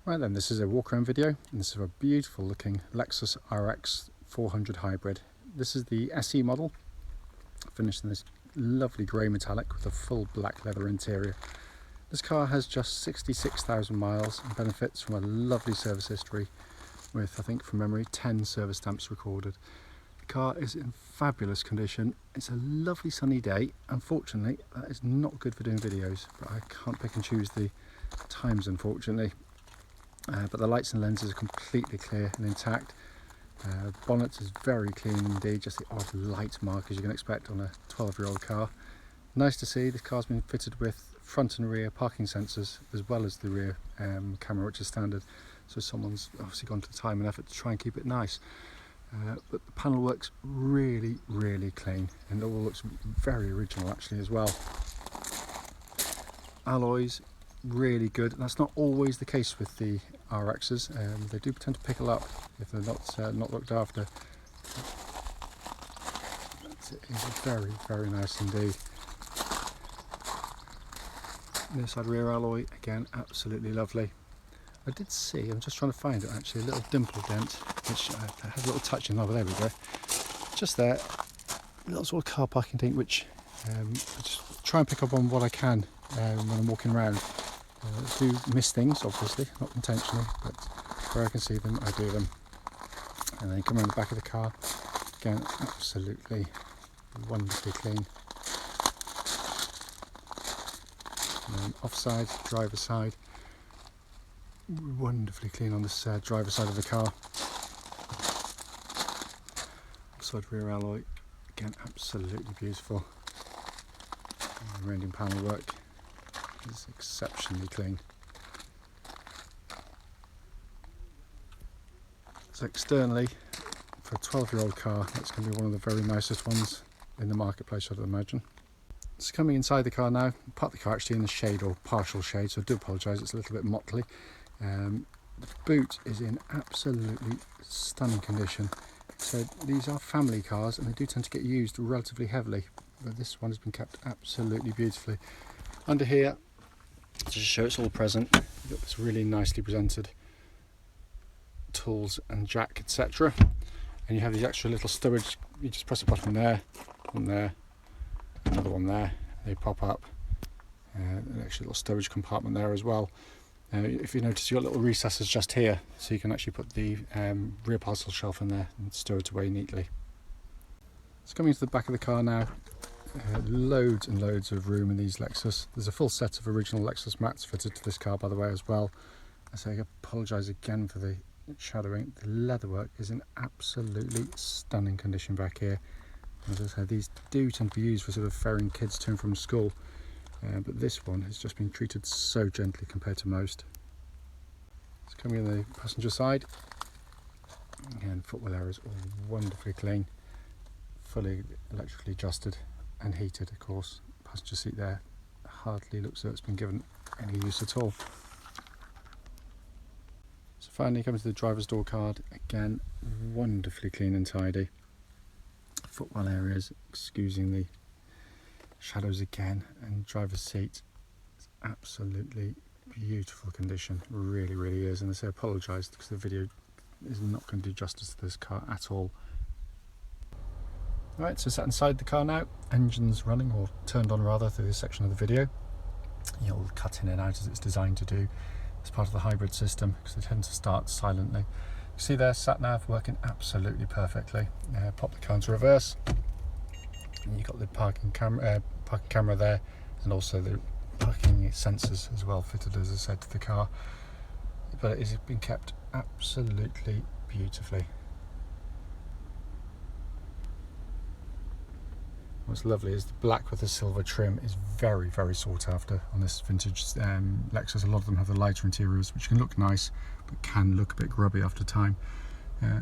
Right then, this is a walk around video, and this is a beautiful looking Lexus RX 400 hybrid. This is the SE model, finished in this lovely grey metallic with a full black leather interior. This car has just 66,000 miles and benefits from a lovely service history with, I think from memory, 10 service stamps recorded. The car is in fabulous condition. It's a lovely sunny day. Unfortunately, that is not good for doing videos, but I can't pick and choose the times, unfortunately. But the lights and lenses are completely clear and intact. Bonnet is very clean indeed, just the odd light mark as you can expect on a 12-year-old car. Nice to see this car's been fitted with front and rear parking sensors as well as the rear camera, which is standard. So someone's obviously gone to the time and effort to try and keep it nice. But the panel works really, really clean, and it all looks very original actually as well. Alloys, really good. That's not always the case with the RXs. They do tend to pickle up if they're not looked after. It is very, very nice indeed. Near side rear alloy, again, absolutely lovely. I did see, I'm just trying to find it actually, a little dimple dent, which has a little touch in. Oh, there we go. Just there, a little sort of car parking dent, which I just try and pick up on what I can when I'm walking around. Do miss things, obviously, not intentionally, but where I can see them, I do them. And then come around the back of the car, again, absolutely wonderfully clean. And then offside, driver's side, wonderfully clean on this driver's side of the car. Offside rear alloy, again, absolutely beautiful. And the rending panel work is exceptionally clean. So externally, for a 12-year-old car, that's going to be one of the very nicest ones in the marketplace, I'd imagine. Just coming inside the car now. Parked the car actually in the shade, or partial shade, so I do apologise, it's a little bit motley. The boot is in absolutely stunning condition. So these are family cars and they do tend to get used relatively heavily, but this one has been kept absolutely beautifully. Under here, to show it's all present, you've got this really nicely presented tools and jack, etc. And you have these extra little storage. You just press a button there, one there, another one there. They pop up. An extra little storage compartment there as well. If you notice, you've got little recesses just here, so you can actually put the rear parcel shelf in there and store it away neatly. It's coming to the back of the car now. Loads and loads of room in these Lexus. There's a full set of original Lexus mats fitted to this car, by the way, as well. I say I apologise again for the shadowing. The leatherwork is in absolutely stunning condition back here. As I said, these do tend to be used for sort of ferrying kids to and from school, but this one has just been treated so gently compared to most. It's coming on the passenger side. Again, footwell area is all wonderfully clean, fully electrically adjusted and heated, of course. Passenger seat there hardly looks as though it's been given any use at all. So finally coming to the driver's door card, again wonderfully clean and tidy. Footwell areas, excusing the shadows again, and driver's seat is absolutely beautiful condition, really, really is. And I say apologise because the video is not going to do justice to this car at all. Right, so sat inside the car now, engine's running, or turned on rather, through this section of the video. You'll cut in and out as it's designed to do as part of the hybrid system, because they tend to start silently. You see there, sat nav working absolutely perfectly. Pop the car into reverse, and you've got the parking camera there, and also the parking sensors as well fitted, as I said, to the car. But it has been kept absolutely beautifully. What's lovely is the black with the silver trim is very, very sought after on this vintage Lexus. A lot of them have the lighter interiors, which can look nice, but can look a bit grubby after time.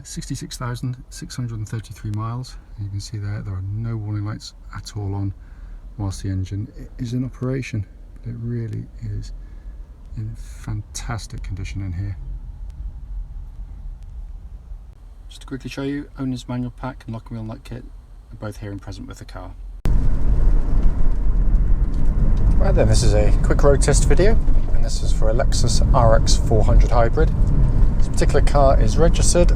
66,633 miles. And you can see there are no warning lights at all on whilst the engine is in operation. But it really is in fantastic condition in here. Just to quickly show you, owner's manual pack and lock and wheel nut kit are both here and present with the car. Right then, this is a quick road test video. and this is for a Lexus RX 400 hybrid. This particular car is registered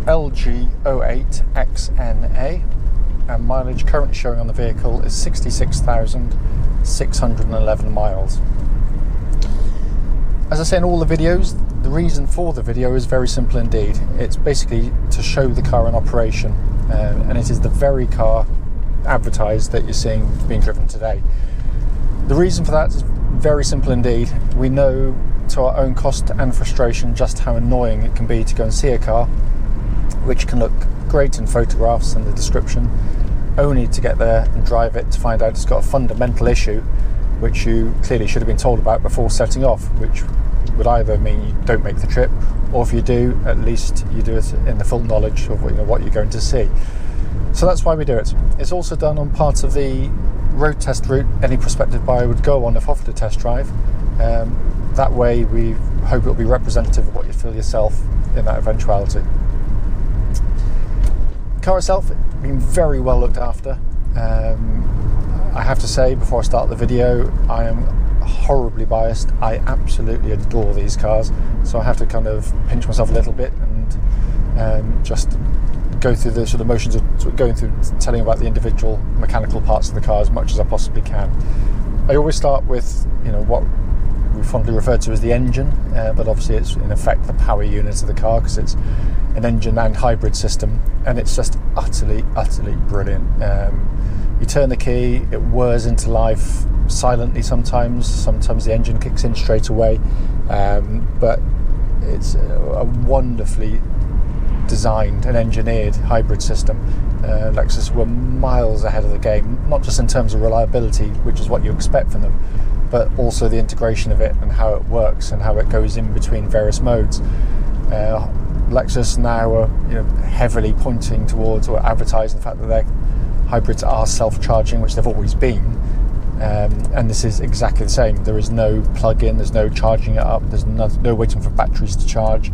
LG08XNA, and mileage currently showing on the vehicle is 66,611 miles. As I say in all the videos, the reason for the video is very simple indeed. It's basically to show the car in operation, and it is the very car advertised that you're seeing being driven today. The reason for that is very simple indeed. We know to our own cost and frustration just how annoying it can be to go and see a car which can look great in photographs and the description, only to get there and drive it to find out it's got a fundamental issue which you clearly should have been told about before setting off, which would either mean you don't make the trip, or if you do, at least you do it in the full knowledge of what you're going to see. So that's why we do it. It's also done on part of the road test route any prospective buyer would go on if offered a test drive. That way we hope it'll be representative of what you feel yourself in that eventuality. The car itself been very well looked after. I have to say before I start the video, I am horribly biased. I absolutely adore these cars, so I have to kind of pinch myself a little bit and just go through the sort of motions of going through telling about the individual mechanical parts of the car as much as I possibly can. I always start with what we fondly refer to as the engine, but obviously it's in effect the power unit of the car because it's an engine and hybrid system, and it's just utterly brilliant. You turn the key, it whirs into life silently sometimes the engine kicks in straight away, but it's a wonderfully designed and engineered hybrid system. Lexus were miles ahead of the game, not just in terms of reliability, which is what you expect from them, but also the integration of it and how it works and how it goes in between various modes. Lexus now are heavily pointing towards or advertising the fact that their hybrids are self-charging, which they've always been, and this is exactly the same. There is no plug-in, there's no charging it up, there's no waiting for batteries to charge.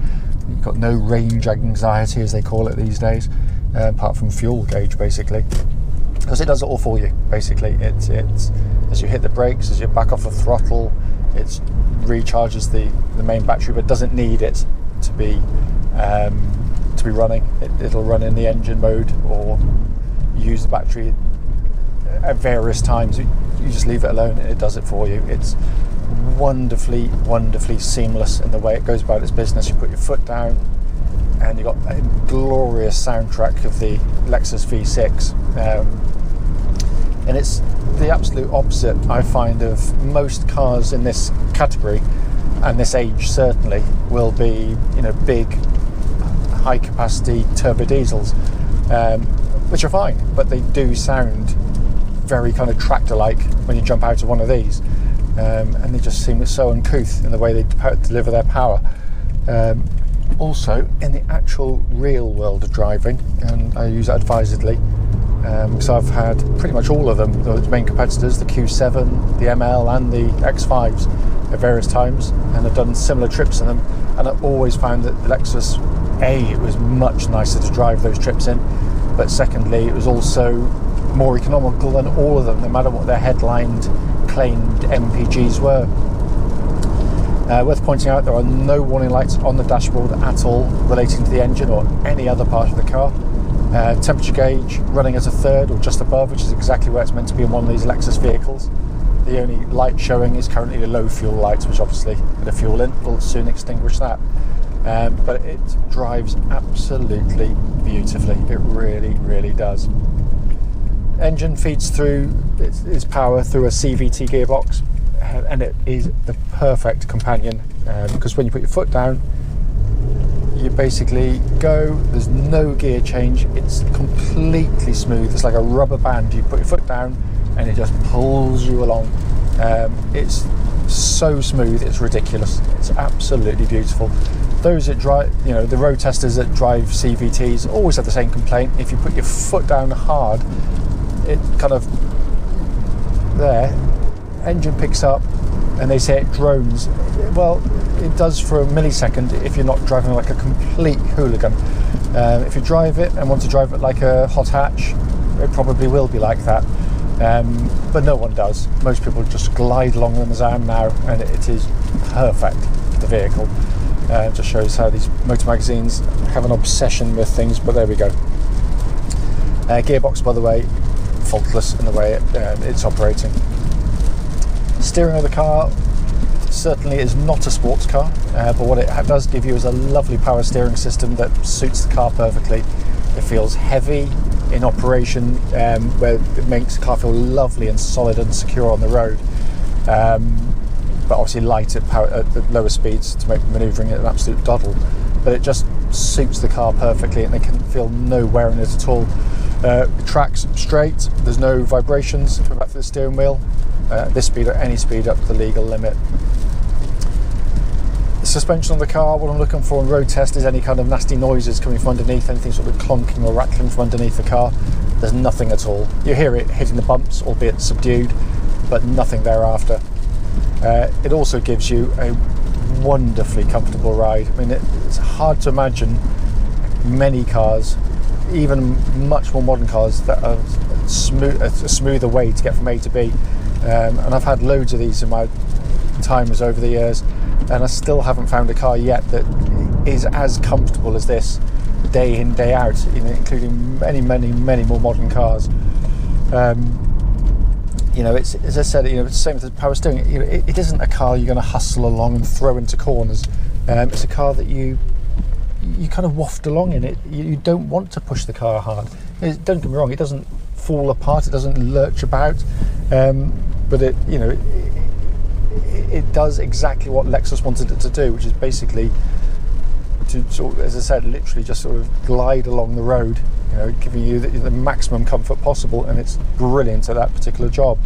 You've got no range anxiety, as they call it these days, apart from fuel gauge, basically, because it does it all for you. Basically, it's as you hit the brakes, as you back off the throttle, it recharges the main battery, but doesn't need it to be running. It'll run in the engine mode or use the battery at various times. You just leave it alone and it does it for you. It's wonderfully seamless in the way it goes about its business. You put your foot down and you've got a glorious soundtrack of the Lexus V6, and it's the absolute opposite, I find, of most cars in this category, and this age certainly, will be big high capacity turbo diesels, which are fine, but they do sound very kind of tractor like when you jump out of one of these. And they just seem so uncouth in the way they deliver their power. Also, in the actual real world of driving, and I use that advisedly, because I've had pretty much all of them, the main competitors, the Q7, the ML and the X5s at various times, and I've done similar trips in them, and I've always found that the Lexus, it was much nicer to drive those trips in, but secondly, it was also more economical than all of them, no matter what their headlined claimed MPGs were. Worth pointing out, there are no warning lights on the dashboard at all relating to the engine or any other part of the car. Temperature gauge running at a third or just above, which is exactly where it's meant to be in one of these Lexus vehicles. The only light showing is currently the low fuel lights, which obviously with the fuel in will soon extinguish that. But it drives absolutely beautifully. It really does. Engine feeds through its power through a CVT gearbox, and it is the perfect companion, because when you put your foot down, you basically go, there's no gear change, it's completely smooth, it's like a rubber band. You put your foot down and it just pulls you along. It's so smooth, it's ridiculous. It's absolutely beautiful. Those that drive, the road testers that drive CVTs always have the same complaint. If you put your foot down hard, it kind of engine picks up, and they say it drones. Well, it does for a millisecond if you're not driving like a complete hooligan. If you drive it and want to drive it like a hot hatch, it probably will be like that. But no one does. Most people just glide along them as I am now, and it is perfect for the vehicle. Just shows how these motor magazines have an obsession with things, but there we go. Gearbox, by the way, faultless in the way it's operating. Steering of the car certainly is not a sports car, but what it does give you is a lovely power steering system that suits the car perfectly. It feels heavy in operation, where it makes the car feel lovely and solid and secure on the road, but obviously light at the lower speeds to make manoeuvring an absolute doddle. But it just suits the car perfectly, and it can feel no wear in it at all. It tracks straight, there's no vibrations coming back to the steering wheel, this speed or any speed up to the legal limit. The suspension on the car, what I'm looking for on road test is any kind of nasty noises coming from underneath, anything sort of clonking or rattling from underneath the car. There's nothing at all. You hear it hitting the bumps, albeit subdued, but nothing thereafter. It also gives you a wonderfully comfortable ride. I mean, it's hard to imagine many cars, even much more modern cars, that are a smoother way to get from A to B. And I've had loads of these in my times over the years, and I still haven't found a car yet that is as comfortable as this, day in, day out, including many more modern cars. It's, as I said, it's the same with the power steering. It isn't a car you're going to hustle along and throw into corners. It's a car that you kind of waft along in it. You don't want to push the car hard. Don't get me wrong, it doesn't fall apart, it doesn't lurch about, but it does exactly what Lexus wanted it to do, which is basically to sort of, as I said, literally just sort of glide along the road, giving you the maximum comfort possible, and it's brilliant at that particular job.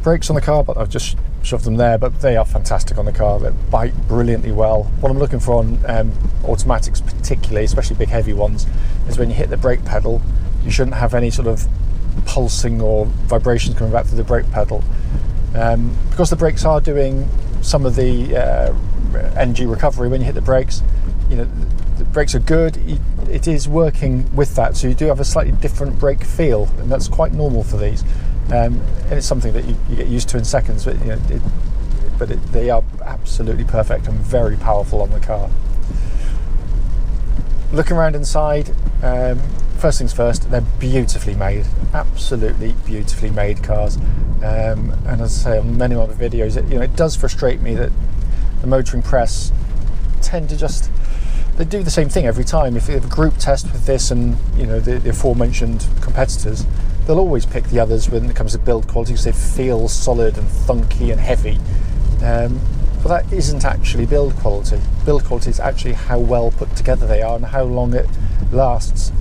Brakes on the car, but I've just shoved them there, but they are fantastic on the car. They bite brilliantly well. What I'm looking for on automatics particularly, especially big heavy ones, is when you hit the brake pedal, you shouldn't have any sort of pulsing or vibrations coming back through the brake pedal. Because the brakes are doing some of the energy recovery when you hit the brakes, the brakes are good, it is working with that, so you do have a slightly different brake feel, and that's quite normal for these. And it's something that you get used to in seconds, but they are absolutely perfect and very powerful on the car. Looking around inside, first things first, they're beautifully made, absolutely beautifully made cars. And as I say on many other videos, it does frustrate me that the motoring press tend to they do the same thing every time. If you have a group test with this and the aforementioned competitors, they'll always pick the others when it comes to build quality because they feel solid and thunky and heavy. But that isn't actually build quality. Build quality is actually how well put together they are and how long it lasts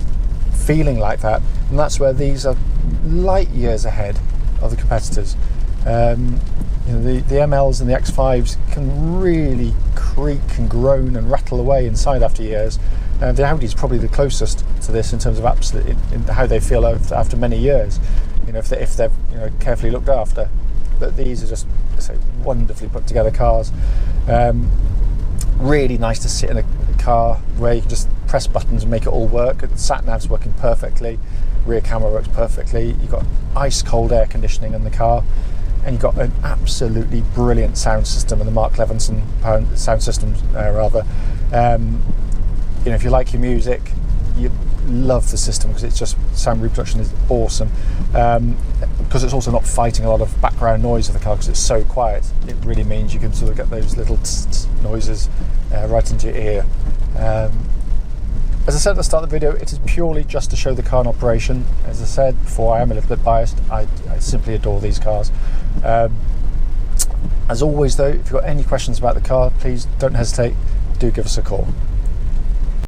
feeling like that. And that's where these are light years ahead of the competitors. The MLs and the X5s can really creak and groan and rattle away inside after years. The Audi's probably the closest to this in terms of in how they feel after many years, if they're carefully looked after. But these are just, wonderfully put together cars. Really nice to sit in a car where you can just press buttons and make it all work. The sat nav's working perfectly, rear camera works perfectly. You've got ice cold air conditioning in the car, and you've got an absolutely brilliant sound system in the Mark Levinson sound systems if you like your music, you love the system because it's just sound reproduction is awesome. Because it's also not fighting a lot of background noise of the car because it's so quiet. It really means you can sort of get those little noises right into your ear. As I said at the start of the video, it is purely just to show the car in operation. As I said before, I am a little bit biased. I simply adore these cars. As always though, if you've got any questions about the car, please don't hesitate, do give us a call.